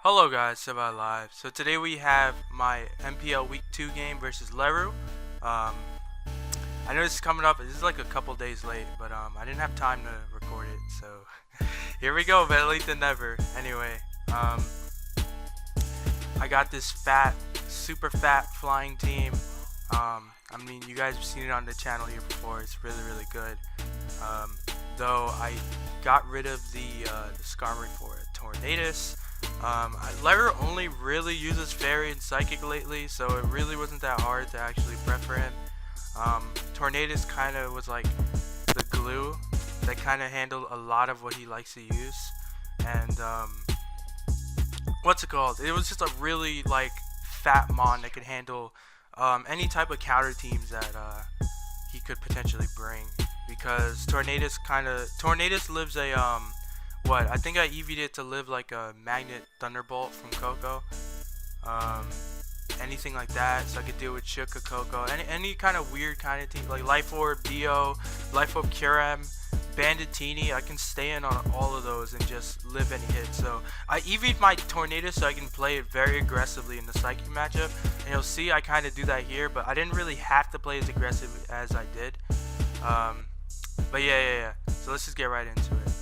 Hello guys, Survive Live. So today we have my MPL Week 2 game versus Leru. I know this is coming up, this is like a couple days late, but I didn't have time to record it, so here we go, better late than never. Anyway, I got this super fat flying team. I mean, you guys have seen it on the channel here before, it's really good. Though I got rid of the Skarmory for a Tornadus. Leru only really uses Fairy and Psychic lately, so it really wasn't that hard to actually prep for him. Tornadus kind of was like the glue that kind of handled a lot of what he likes to use, and what's it called? It was just a really like fat mon that could handle any type of counter teams that he could potentially bring, because Tornadus lives a I think I EV'd it to live like a Magnet Thunderbolt from Coco. Anything like that, so I could deal with Shuka, Coco, any kind of weird kind of team, like Life Orb, Dio, Life Orb, Kyurem, Banditini. I can stay in on all of those and just live any hit. So I EV'd my Tornado so I can play it very aggressively in the Psychic matchup, and you'll see I kind of do that here, but I didn't really have to play as aggressive as I did. But yeah. So let's just get right into it.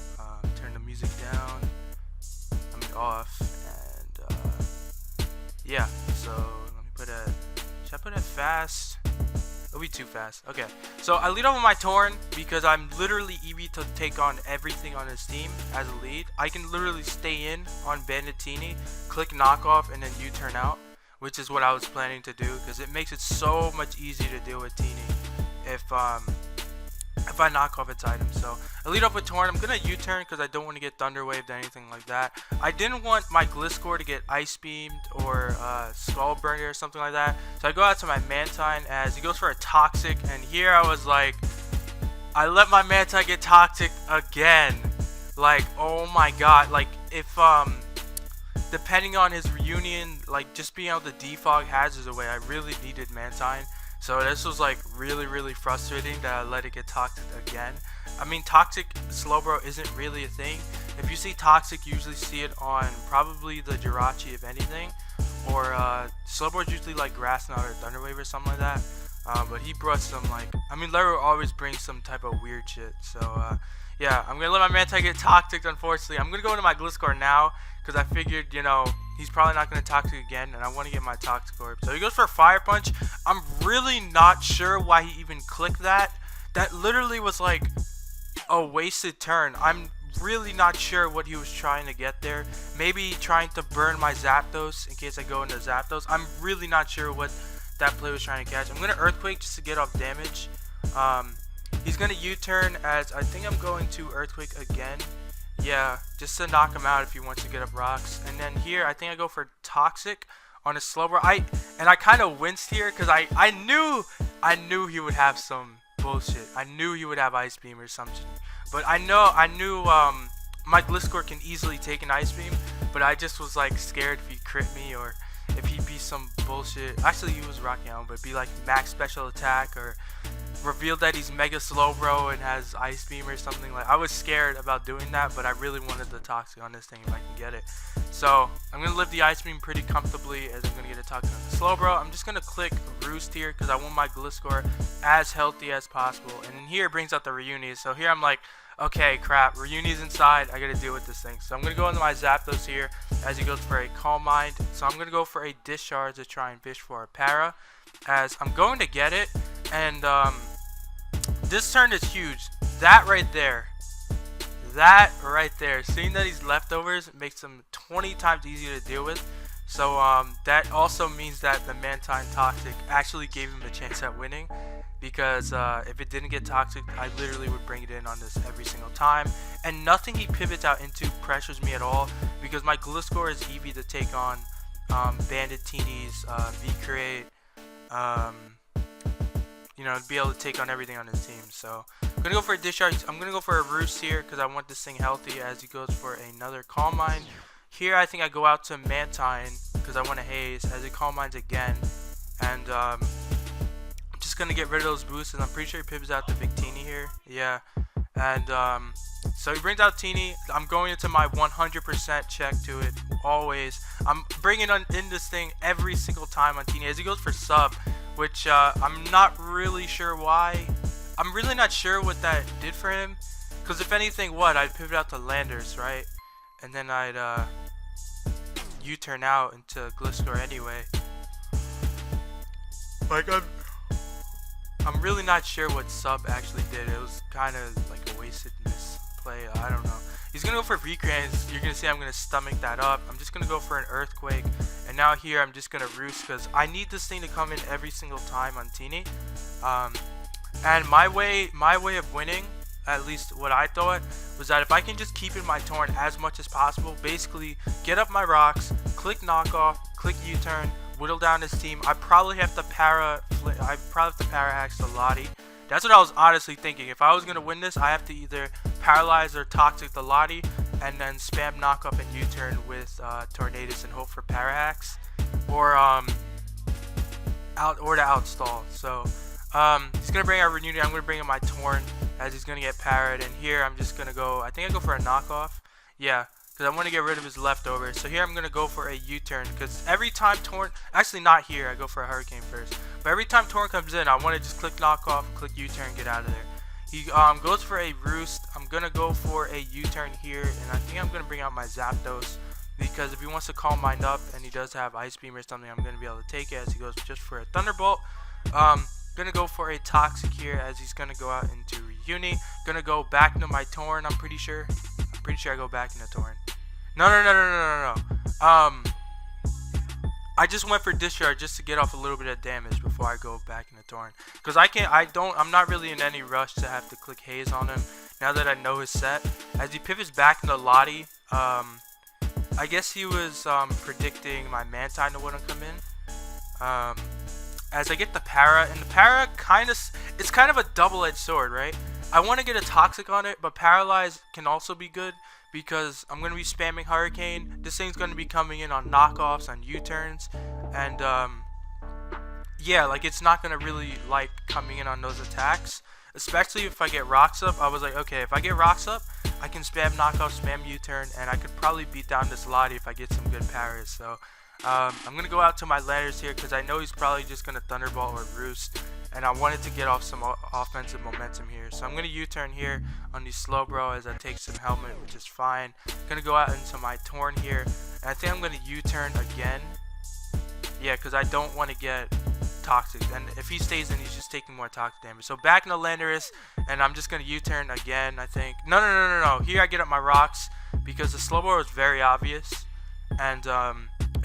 Turn the music down, off, and yeah. So let me put a. Should I put it fast? It'll be too fast. Okay. So I lead off with my Torn because I'm literally EV to take on everything on his team as a lead. I can literally stay in on Banditini, click knockoff, and then U-turn out, which is what I was planning to do because it makes it so much easier to deal with Tini if I knock off its item. So I lead off with Torn. I'm gonna U-turn because I don't want to get Thunder Waved or anything like that. I didn't want my Gliscor to get Ice Beamed or Skull Burner or something like that. So I go out to my Mantine as he goes for a Toxic, and here I was like, I let my Mantine get Toxic again. Like, oh my god. Like, if depending on his reunion, like just being able to defog hazards away, I really needed Mantine. So this was like really frustrating that I let it get Toxic again. I mean, Toxic Slowbro isn't really a thing. If you see Toxic, you usually see it on probably the Jirachi, if anything, or Slowbro is usually like Grass Knot or Thunder Wave or something like that. But he brought some Leru always brings some type of weird shit. So yeah, I'm gonna let my Mantine get Toxic. Unfortunately, I'm gonna go into my Gliscor now because I figured, you know, he's probably not going to Toxic again, and I want to get my Toxic Orb. So he goes for a Fire Punch. I'm really not sure why he even clicked that. That literally was like a wasted turn. I'm really not sure what he was trying to get there. Maybe trying to burn my Zapdos in case I go into Zapdos. I'm really not sure what that play was trying to catch. I'm going to Earthquake just to get off damage. He's going to U-turn as I think I'm going to Earthquake again. Yeah, just to knock him out if he wants to get up rocks. And then here, I think I go for Toxic on a Slowbro. I kind of winced here because I knew he would have some bullshit. I knew he would have Ice Beam or something. But I knew my Gliscor can easily take an Ice Beam. But I just was like scared if he crit me or if he'd be some bullshit. Actually, he was rocking out, but be like max special attack or revealed that he's Mega Slowbro and has Ice Beam or something. Like, I was scared about doing that, but I really wanted the Toxic on this thing if I can get it. So I'm gonna live the Ice Beam pretty comfortably as I'm gonna get a Toxic on the Slowbro. I'm just gonna click Roost here because I want my Gliscor as healthy as possible. And then here it brings out the Reunies. So here I'm like, okay, crap, Reunies inside, I gotta deal with this thing. So I'm gonna go into my Zapdos here as he goes for a Calm Mind. So I'm gonna go for a Discharge to try and fish for a Para as I'm going to get it. And this turn is huge. That right there, seeing that he's leftovers makes him 20 times easier to deal with. So that also means that the Mantine Toxic actually gave him a chance at winning, because if it didn't get Toxic, I literally would bring it in on this every single time, and nothing he pivots out into pressures me at all because my Gliscor is EV to take on Banditini's V-Create, you know, to be able to take on everything on his team. So I'm gonna go for a Discharge. I'm gonna go for a Roost here because I want this thing healthy as he goes for another Calm Mind. Here I think I go out to Mantine because I want a Haze as he Calm Minds again, and I'm just gonna get rid of those boosts, and I'm pretty sure he pivots out to Victini here. Yeah, and so he brings out Teeny. I'm going into my 100% check to it always. I'm bringing in this thing every single time on Tini as he goes for sub, which I'm not really sure why. I'm really not sure what that did for him, because if anything, I'd pivot out to Landers, right? And then I'd U-turn out into Gliscor anyway. Like, I'm really not sure what sub actually did. It was kind of like a wasted misplay. I don't know. He's gonna go for V-Crans. You're gonna see I'm gonna stomach that up. I'm just gonna go for an Earthquake, and now here I'm just gonna roost because I need this thing to come in every single time on Tini. And my way of winning, at least what I thought, was that if I can just keep in my Torrent as much as possible, basically get up my rocks, click knockoff, click U-turn, whittle down his team. I probably have to para hacks the Lottie. That's what I was honestly thinking. If I was gonna win this, I have to either paralyze or toxic the Lottie, and then spam knockup and U-turn with Tornadus and hope for para hacks, or to outstall. So he's gonna bring out Renewed. I'm gonna bring in my Torn as he's gonna get parried, and here I'm just gonna go. I think I go for a knockoff. Yeah. Because I want to get rid of his leftovers. So here I'm going to go for a U-turn. Because every time Torn... Actually, not here. I go for a Hurricane first. But every time Torn comes in, I want to just click knockoff, click U-turn, get out of there. He goes for a Roost. I'm going to go for a U-turn here. And I think I'm going to bring out my Zapdos. Because if he wants to call mine up and he does have Ice Beam or something, I'm going to be able to take it as he goes just for a Thunderbolt. Going to go for a Toxic here as he's going to go out into Reuni. Going to go back into my Torn, I'm pretty sure. I go back into Torn. No. I just went for Discharge just to get off a little bit of damage before I go back into Torn. Because I'm not really in any rush to have to click Haze on him now that I know his set. As he pivots back into Lottie, I guess he was predicting my Mantine to wouldn't come in. As I get the Para, and the Para it's kind of a double-edged sword, right? I want to get a Toxic on it, but Paralyze can also be good because I'm going to be spamming Hurricane. This thing's going to be coming in on knockoffs, on U-turns, and yeah, like it's not going to really like coming in on those attacks, especially if I get Rocks up. I was like, okay, if I get Rocks up, I can spam knockoff, spam U-turn, and I could probably beat down this Lottie if I get some good paras. So I'm going to go out to my Landers here because I know he's probably just going to Thunderbolt or Roost. And I wanted to get off some offensive momentum here. So I'm going to U-turn here on the Slowbro as I take some Helmet, which is fine. Going to go out into my Torn here. And I think I'm going to U-turn again. Yeah, because I don't want to get Toxic. And if he stays in, he's just taking more Toxic damage. So back into Landorus, and I'm just going to U-turn again, I think. No. Here I get up my rocks because the Slowbro is very obvious. And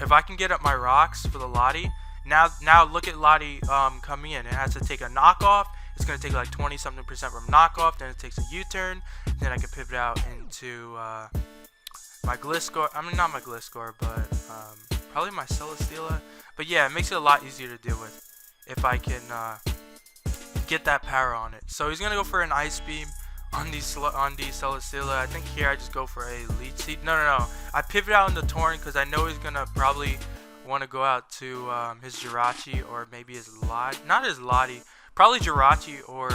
if I can get up my rocks for the Lottie, now look at Lottie coming in. It has to take a knockoff. It's going to take like 20-something% from knockoff. Then it takes a U-turn. Then I can pivot out into my Gliscor. I mean, not my Gliscor, but probably my Celesteela. But yeah, it makes it a lot easier to deal with if I can get that power on it. So he's going to go for an Ice Beam on the Celesteela. I think here I just go for a Leech Seed. No. I pivot out into Torn because I know he's going to probably want to go out to his Jirachi or maybe his Lottie. Not his Lottie. Probably Jirachi or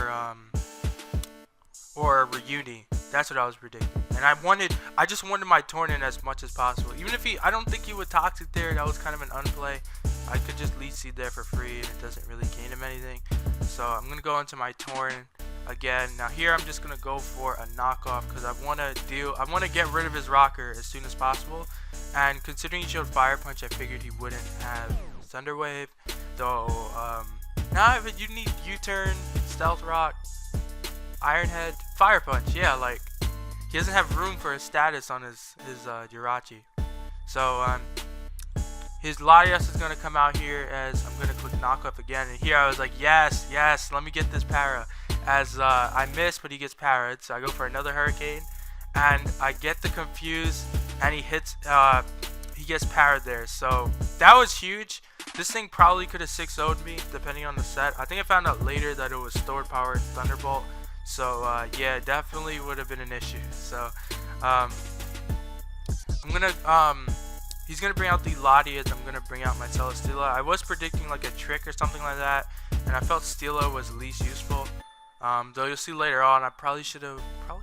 Reuni. That's what I was predicting. And I just wanted my Torn in as much as possible. Even if I don't think he would Toxic there. That was kind of an unplay. I could just Leech Seed there for free and it doesn't really gain him anything. So I'm going to go into my Torn again. Now here I'm just going to go for a knockoff because I want to get rid of his rocker as soon as possible. And considering he showed Fire Punch, I figured he wouldn't have Thunder Wave. Though now you need U-turn, Stealth Rock, Iron Head, Fire Punch. Yeah, like he doesn't have room for a status on his Jirachi. So his Latias is going to come out here as I'm going to click knockoff again. And here I was like, yes, let me get this para. As I miss, but he gets parried. So I go for another Hurricane. And I get the Confuse. And he hits, he gets parried there. So that was huge. This thing probably could have 6-0'd me, depending on the set. I think I found out later that it was Stored Power Thunderbolt. So yeah, definitely would have been an issue. So I'm gonna he's gonna bring out the Lottie as I'm gonna bring out my Celesteela. I was predicting like a trick or something like that, and I felt Steela was least useful. Though you'll see later on, I probably should have. I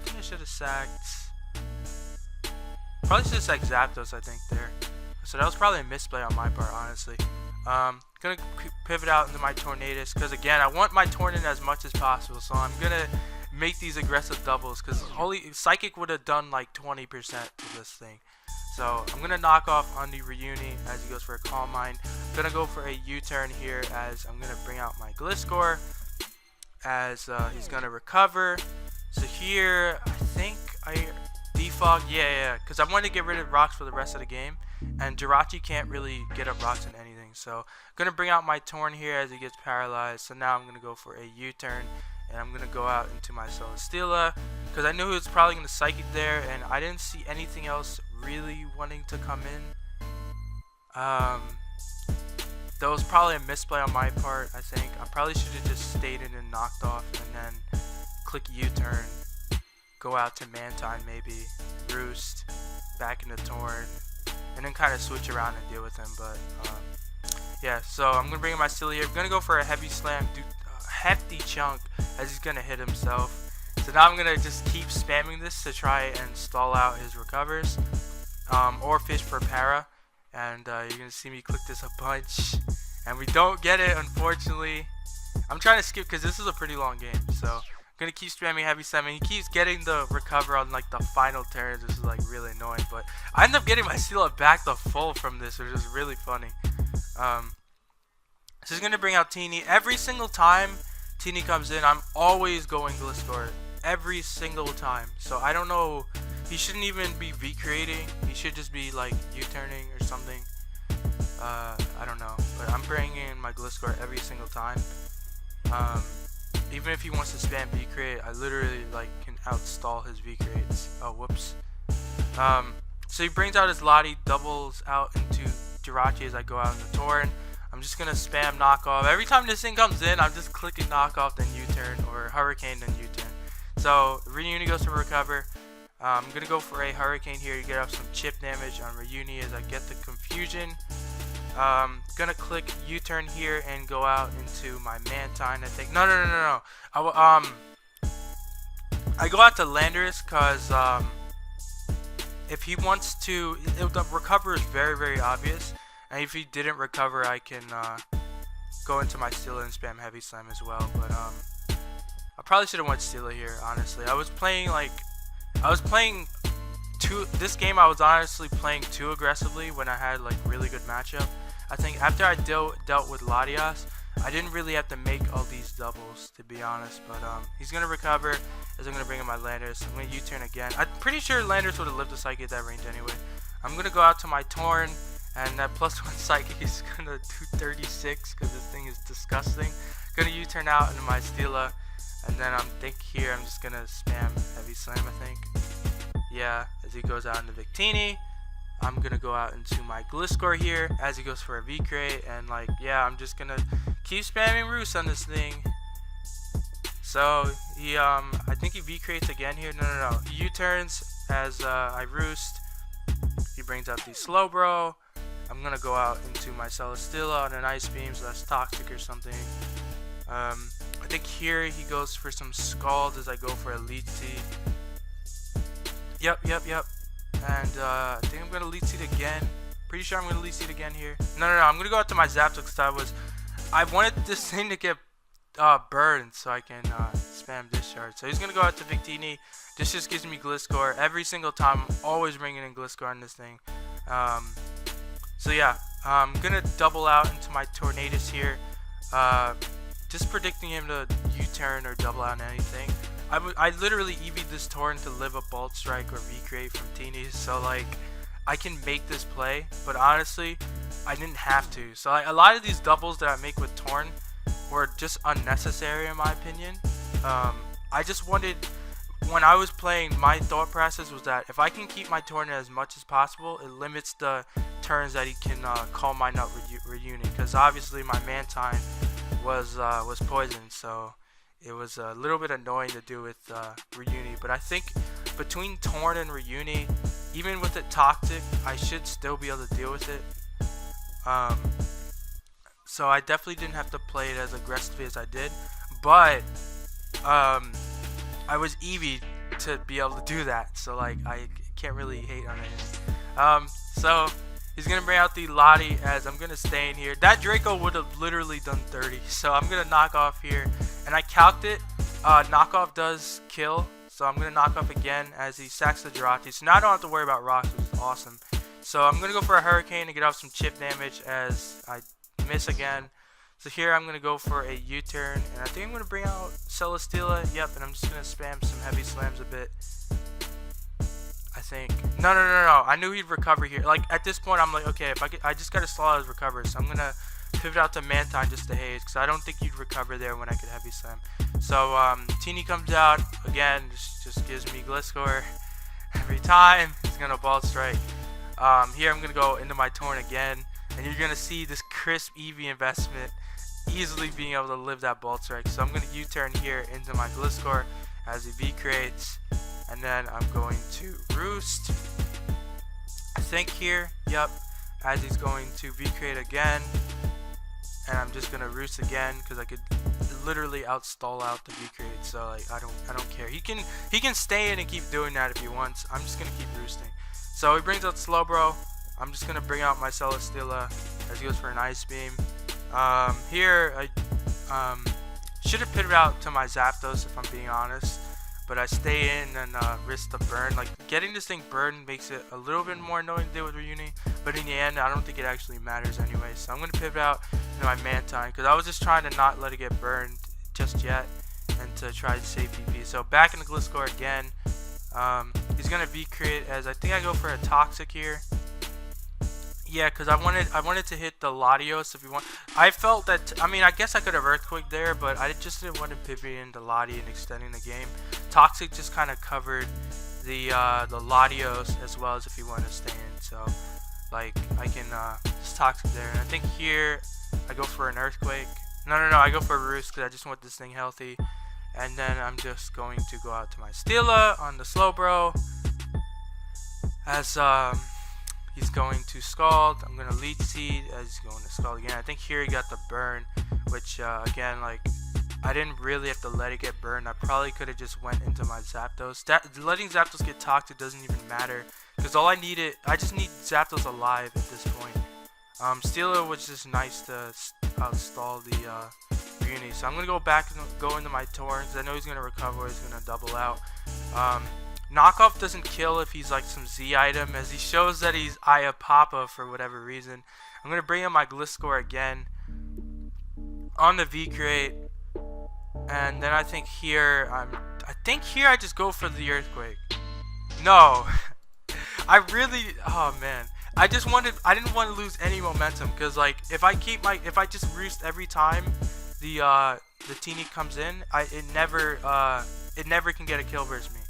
think I should have sacked. Probably should have said Zapdos, I think, there. So that was probably a misplay on my part, honestly. Gonna pivot out into my Tornadus, because again, I want my Tornadus as much as possible, so I'm gonna make these aggressive doubles, because Holy Psychic would have done like 20% to this thing. So I'm gonna knock off on the Reuni as he goes for a Calm Mind. I'm gonna go for a U-turn here as I'm gonna bring out my Gliscor as he's gonna recover. So here, I think I defog, yeah, because I wanted to get rid of rocks for the rest of the game, and Jirachi can't really get up rocks in anything. So I'm gonna bring out my Torn here as he gets paralyzed. So now I'm gonna go for a U-turn, and I'm gonna go out into my Celesteela because I knew he was probably gonna Psychic there, and I didn't see anything else really wanting to come in. That was probably a misplay on my part. I think I probably should have just stayed in and knocked off, and then click U-turn, go out to Mantine maybe, Roost, back into Torn, and then kind of switch around and deal with him. But yeah, so I'm gonna bring in my Silly here. I'm gonna go for a heavy slam, do a hefty chunk as he's gonna hit himself. So now I'm gonna just keep spamming this to try and stall out his recovers, or fish for para. And you're gonna see me click this a bunch, and we don't get it, unfortunately. I'm trying to skip because this is a pretty long game, so I'm gonna keep spamming heavy slam. He keeps getting the recover on like the final turn. This is like really annoying, but I end up getting my Steela back to full from this, which is really funny. So he's gonna bring out Teeny every single time Teeny comes in. I'm always going Gliscor every single time. So I don't know. He shouldn't even be V-creating. He should just be like U-turning or something. I don't know. But I'm bringing in my Gliscor every single time. Even if he wants to spam V-create, I literally like can outstall his V-creates. Oh, whoops. So he brings out his Lottie, doubles out into Jirachi as I go out in the Torn. I'm just gonna spam knockoff. Every time this thing comes in, I'm just clicking knockoff, then U-turn, or Hurricane, then U-turn. So Reuni goes to recover. I'm gonna go for a Hurricane here to get off some chip damage on Reuni as I get the confusion. Gonna click U-turn here and go out into my Mantine. I think no. I go out to Landorus because if he wants to, the recover is very obvious, and if he didn't recover, I can go into my Steela and spam heavy slam as well. But I probably should have went Steela here. Honestly, this game I was honestly playing too aggressively when I had like really good matchup. I think after I dealt with Latias, I didn't really have to make all these doubles, to be honest. But he's gonna recover as I'm gonna bring in my Landorus. I'm gonna U-turn again. I'm pretty sure Landorus would have lived the Psychic at that range anyway. I'm gonna go out to my Torn, and that +1 Psychic is gonna do 36 because this thing is disgusting. Gonna U-turn out into my Steela, and then I'm just gonna spam heavy slam. I think. Yeah, as he goes out into Victini. I'm gonna go out into my Gliscor here as he goes for a V-create, and like, yeah, I'm just gonna keep spamming Roost on this thing. So he I think he V-creates again here. No. He U-turns as I Roost. He brings out the Slowbro. I'm gonna go out into my Celesteela on an Ice Beam, so that's Toxic or something. I think here he goes for some Scald as I go for a Leech Seed. Yep. And I think I'm gonna Leech Seed again. Pretty sure I'm gonna Leech Seed again here. No. I'm gonna go out to my Zapdos because I wanted this thing to get burned so I can spam Discharge. So he's gonna go out to Victini. This just gives me Gliscor every single time. I'm always bringing in Gliscor on this thing. So yeah, I'm gonna double out into my Tornadus here. Just predicting him to U-turn or double out on anything. I literally EV'd this Torn to live a Bolt Strike or V-create from Teeny, so like I can make this play, but honestly I didn't have to. So like, a lot of these doubles that I make with Torn were just unnecessary in my opinion. I just wanted, when I was playing, my thought process was that if I can keep my Torn as much as possible, it limits the turns that he can Calm Mind up Reuni, because obviously my Mantine was poisoned, so it was a little bit annoying to do with Reuni. But I think between Torn and Reuni, even with it Toxic, I should still be able to deal with it. So I definitely didn't have to play it as aggressively as I did, but I was EV'd to be able to do that, so like I can't really hate on it. So he's gonna bring out the Lottie as I'm gonna stay in here. That Draco would have literally done 30, so I'm gonna knock off here, and I calced it. Knockoff does kill, so I'm gonna knock off again as he sacks the Jirachi. So now I don't have to worry about rocks, which is awesome. So I'm gonna go for a Hurricane to get off some chip damage as I miss again. So here I'm gonna go for a U-turn, and I think I'm gonna bring out Celesteela. Yep, and I'm just gonna spam some heavy slams a bit. I think. No. I knew he'd recover here. Like at this point, I'm like, okay, if I just gotta stall out his recover. So I'm gonna pivot out to Mantine just to haze, because I don't think you'd recover there when I could heavy slam. So Teeny comes out again, just gives me Gliscor every time. He's gonna ball strike. Here I'm gonna go into my Torn again, and you're gonna see this crisp EV investment easily being able to live that ball strike. So I'm gonna U-turn here into my Gliscor as he V creates, and then I'm going to Roost. I think here, yep, as he's going to V create again, and I'm just gonna Roost again because I could literally outstall out the V create. So like I don't care. He can stay in and keep doing that if he wants. I'm just gonna keep roosting. So he brings out Slowbro. I'm just gonna bring out my Celesteela as he goes for an Ice Beam. Here I should have pivoted out to my Zapdos if I'm being honest, but I stay in and risk the burn. Like getting this thing burned makes it a little bit more annoying to deal with Reuni, but in the end I don't think it actually matters anyway. So I'm gonna pivot out into my Mantine because I was just trying to not let it get burned just yet and to try to save PP. So back in the Gliscor again. He's gonna V create as I think I go for a Toxic here. Yeah, because I wanted to hit the Latios if you want. I felt that, I mean, I guess I could have Earthquake there, but I just didn't want to pivot into Lati and extending the game. Toxic just kind of covered the Latios as well as if you want to stay in. So, like, I can just Toxic there. And I think here I go for an Earthquake. No, I go for a Roost because I just want this thing healthy. And then I'm just going to go out to my Steela on the Slowbro as he's going to Scald. I'm going to Leech Seed as he's going to Scald again. I think here he got the burn, which again, like, I didn't really have to let it get burned. I probably could have just went into my Zapdos. Letting Zapdos get Toxic doesn't even matter because all I just need Zapdos alive at this point. Steela was just nice to outstall the Reuni. So I'm going to go back and go into my Torn because I know he's going to recover. He's going to double out. Knockoff doesn't kill if he's like some Z item, as he shows that he's Aya Papa for whatever reason. I'm going to bring in my Gliscor again on the V create, and then I think here I just go for the Earthquake. No, oh man, I didn't want to lose any momentum because like if I just roost every time the Teeny comes in, it never can get a kill versus me.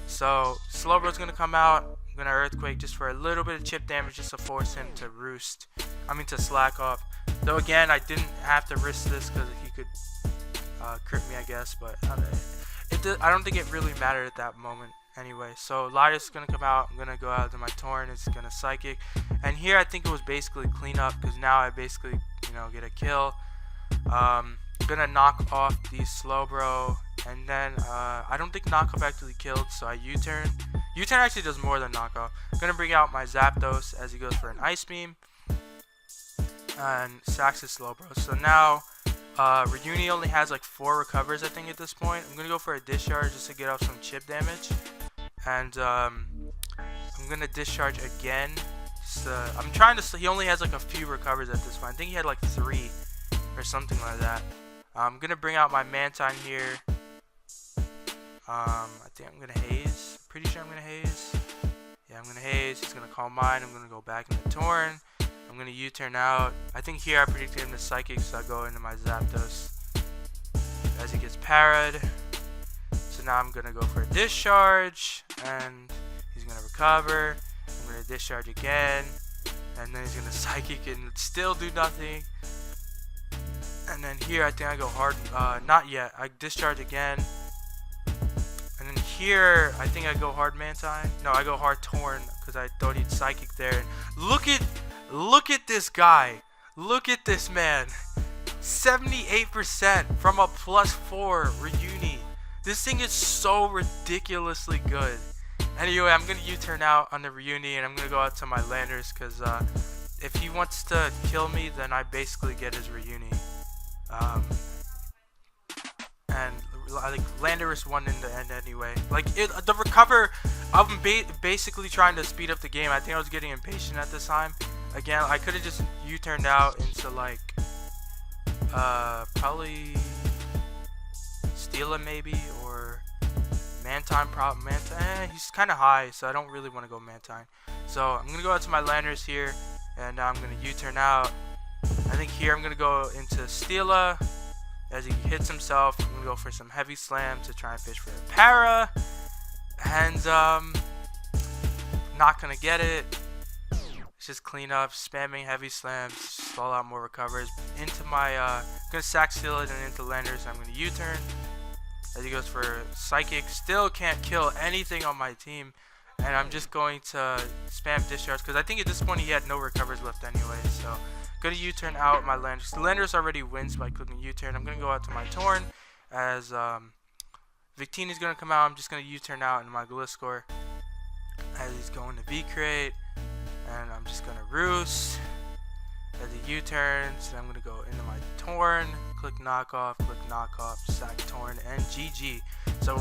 So Slowbro's gonna come out. I'm gonna Earthquake just for a little bit of chip damage, just to force him to roost. To slack off. Though again, I didn't have to risk this because he could crit me, I guess. But I don't think it really mattered at that moment anyway. So Latios is gonna come out. I'm gonna go out to my Torn. It's gonna Psychic. And here I think it was basically clean up because now I basically get a kill. Gonna knock off the Slowbro, and then I don't think knockoff actually killed, so I U-turn. U-turn actually does more than knockoff. Gonna bring out my Zapdos as he goes for an Ice Beam and sacks his Slowbro. So now Reuni only has like 4 recovers I think at this point. I'm gonna go for a Discharge just to get off some chip damage, and I'm gonna Discharge again. I'm trying to. He only has like a few recovers at this point. I think he had like 3 or something like that. I'm gonna bring out my Mantine here. I think I'm gonna haze. Pretty sure I'm gonna haze. Yeah, I'm gonna haze. He's gonna Calm Mind. I'm gonna go back into Torn. I'm gonna U-turn out. I think here I predicted him to Psychic, so I go into my Zapdos as he gets parried. So now I'm gonna go for a Discharge, and he's gonna recover. I'm gonna Discharge again, and then he's gonna Psychic and still do nothing. And then here I think I go hard, not yet, I Discharge again. And then here I think I go hard Mantine. No, I go hard Torn because I thought he'd Psychic there. And look at this guy. Look at this man. 78% from a +4 Reuni. This thing is so ridiculously good. Anyway, I'm gonna U-turn out on the Reuni, and I'm gonna go out to my Landers, because if he wants to kill me, then I basically get his Reuni. And like Landers won in the end anyway. Like the recover, I'm basically trying to speed up the game. I think I was getting impatient at this time. Again, I could have just U-turned out into like probably Steela maybe, or Mantine. He's kind of high, so I don't really want to go Mantine. So I'm gonna go out to my Landers here, and now I'm gonna U-turn out. I think here I'm gonna go into Steela. As he hits himself, I'm gonna go for some heavy slam to try and fish for a para, and not gonna get it. It's just clean up, spamming heavy slams, stall out more recovers into my gonna sack seal it and into Landers. I'm gonna U-turn as he goes for psychic. Still can't kill anything on my team, and I'm just going to spam discharge because I think at this point he had no recovers left anyway. So gonna U-turn out my Landers. The Landers already wins by clicking U-turn. I'm gonna go out to my Torn as Victini's gonna come out. I'm just gonna U-turn out into my Gliscor as he's going to V-crate, and I'm just gonna Roost as he U-turns. And I'm gonna go into my Torn, click knockoff, sack Torn, and GG. So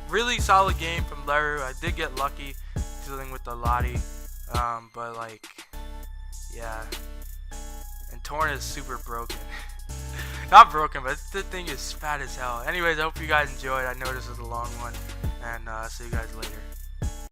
really solid game from Leru. I did get lucky dealing with the Lottie, but like, yeah. And Torn is super broken. Not broken, but the thing is fat as hell. Anyways, I hope you guys enjoyed. I know this was a long one, and see you guys later.